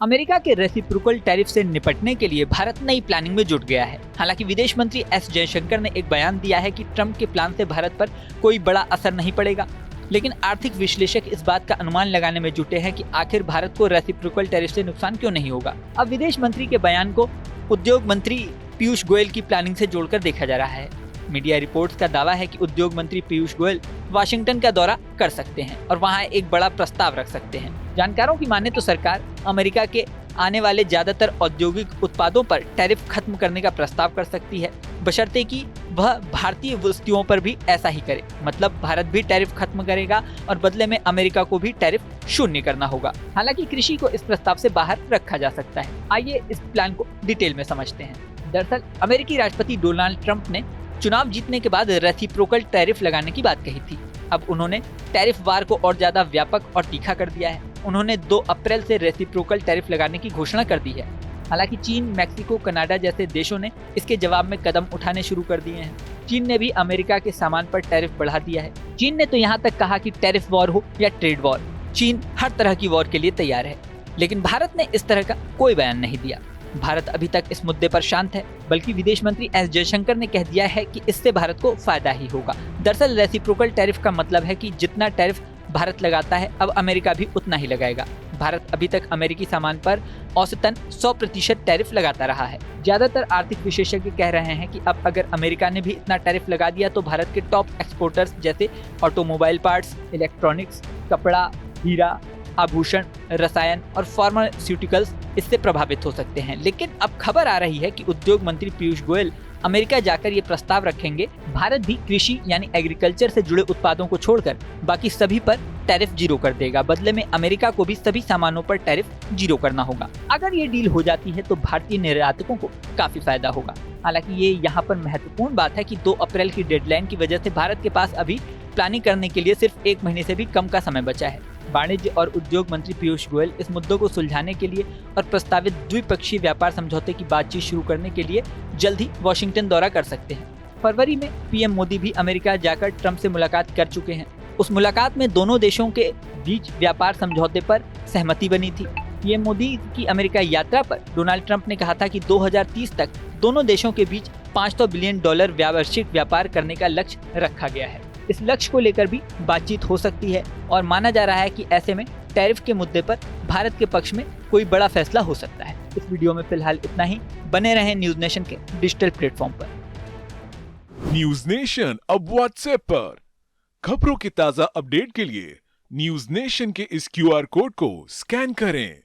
America के reciprocal tariff से निपटने के लिए भारत नई प्लानिंग में जुट गया है। हालांकि विदेश मंत्री एस जयशंकर ने एक बयान दिया है कि ट्रंप के प्लान से भारत पर कोई बड़ा असर नहीं पड़ेगा, लेकिन आर्थिक विश्लेषक इस बात का अनुमान लगाने में जुटे हैं कि आखिर भारत को रेसिप्रोकल टैरिफ से नुकसान क्यों नहीं होगा। अब विदेश मंत्री के बयान को उद्योग मंत्री पीयूष गोयल की प्लानिंग से जोड़कर देखा जा रहा है। मीडिया रिपोर्ट्स का दावा है कि उद्योग मंत्री पीयूष गोयल वाशिंगटन का दौरा कर सकते हैं और वहां एक बड़ा प्रस्ताव रख सकते हैं। जानकारों की माने तो सरकार अमेरिका के आने वाले ज्यादातर औद्योगिक उत्पादों पर टैरिफ खत्म करने का प्रस्ताव कर सकती है, बशर्ते कि वह भारतीय वस्तुओं पर भी ऐसा ही करे। मतलब भारत भी टैरिफ खत्म करेगा और बदले में अमेरिका को भी टैरिफ शून्य करना होगा। हालांकि कृषि को इस प्रस्ताव से बाहर रखा जा सकता है। आइए इस प्लान को डिटेल में समझते हैं। दरअसल अमेरिकी राष्ट्रपति डोनाल्ड ट्रंप ने चुनाव जीतने के बाद रेसिप्रोकल टैरिफ लगाने की बात कही थी। अब उन्होंने टैरिफ वार को और ज्यादा व्यापक और तीखा कर दिया है। उन्होंने 2 अप्रैल से रेसिप्रोकल टैरिफ लगाने की घोषणा कर दी है। हालांकि चीन, मैक्सिको, कनाडा जैसे देशों ने इसके जवाब में कदम उठाने शुरू कर दिए हैं। चीन ने भी अमेरिका के सामान पर टैरिफ बढ़ा दिया है। चीन ने तो यहाँ तक कहा कि टैरिफ वॉर हो या ट्रेड वॉर, चीन हर तरह की वॉर के लिए तैयार है। लेकिन भारत ने इस तरह का कोई बयान नहीं दिया। भारत अभी तक इस मुद्दे पर शांत है, बल्कि विदेश मंत्री एस जयशंकर ने कह दिया है कि इससे भारत को फायदा ही होगा। दरअसल रेसिप्रोकल टैरिफ का मतलब है कि जितना टैरिफ भारत लगाता है अब अमेरिका भी उतना ही लगाएगा। भारत अभी तक अमेरिकी सामान पर औसतन 100% टैरिफ लगाता रहा है। ज्यादातर आर्थिक विशेषज्ञ कह रहे हैं कि अब अगर अमेरिका ने भी इतना टैरिफ लगा दिया तो भारत के टॉप एक्सपोर्टर्स जैसे ऑटोमोबाइल पार्ट्स, इलेक्ट्रॉनिक्स, कपड़ा, हीरा, आभूषण, रसायन और फार्मास्यूटिकल्स इससे प्रभावित हो सकते हैं। लेकिन अब खबर आ रही है कि उद्योग मंत्री पीयूष गोयल अमेरिका जाकर ये प्रस्ताव रखेंगे। भारत भी कृषि यानी एग्रीकल्चर से जुड़े उत्पादों को छोड़कर बाकी सभी पर टैरिफ जीरो कर देगा। बदले में अमेरिका को भी सभी सामानों पर टैरिफ जीरो करना होगा। अगर ये डील हो जाती है तो भारतीय निर्यातकों को काफी फायदा होगा। हालांकि ये यहाँ पर महत्वपूर्ण बात है कि 2 अप्रैल की डेडलाइन की वजह से भारत के पास अभी प्लानिंग करने के लिए सिर्फ 1 महीने से भी कम का समय बचा है। वाणिज्य और उद्योग मंत्री पीयूष गोयल इस मुद्दों को सुलझाने के लिए और प्रस्तावित द्विपक्षीय व्यापार समझौते की बातचीत शुरू करने के लिए जल्द ही वाशिंगटन दौरा कर सकते हैं। फरवरी में पीएम मोदी भी अमेरिका जाकर ट्रंप से मुलाकात कर चुके हैं। उस मुलाकात में दोनों देशों के बीच व्यापार समझौते पर सहमति बनी थी। पीएम मोदी की अमेरिका यात्रा पर डोनाल्ड ट्रंप ने कहा था कि 2030 तक दोनों देशों के बीच $500 बिलियन व्यावसायिक व्यापार करने का लक्ष्य रखा गया है। इस लक्ष्य को लेकर भी बातचीत हो सकती है और माना जा रहा है कि ऐसे में टैरिफ के मुद्दे पर भारत के पक्ष में कोई बड़ा फैसला हो सकता है। इस वीडियो में फिलहाल इतना ही। बने रहें न्यूज नेशन के डिजिटल प्लेटफॉर्म पर। न्यूज नेशन अब व्हाट्सएप पर खबरों की ताजा अपडेट के लिए न्यूज नेशन के इस QR कोड को स्कैन करें।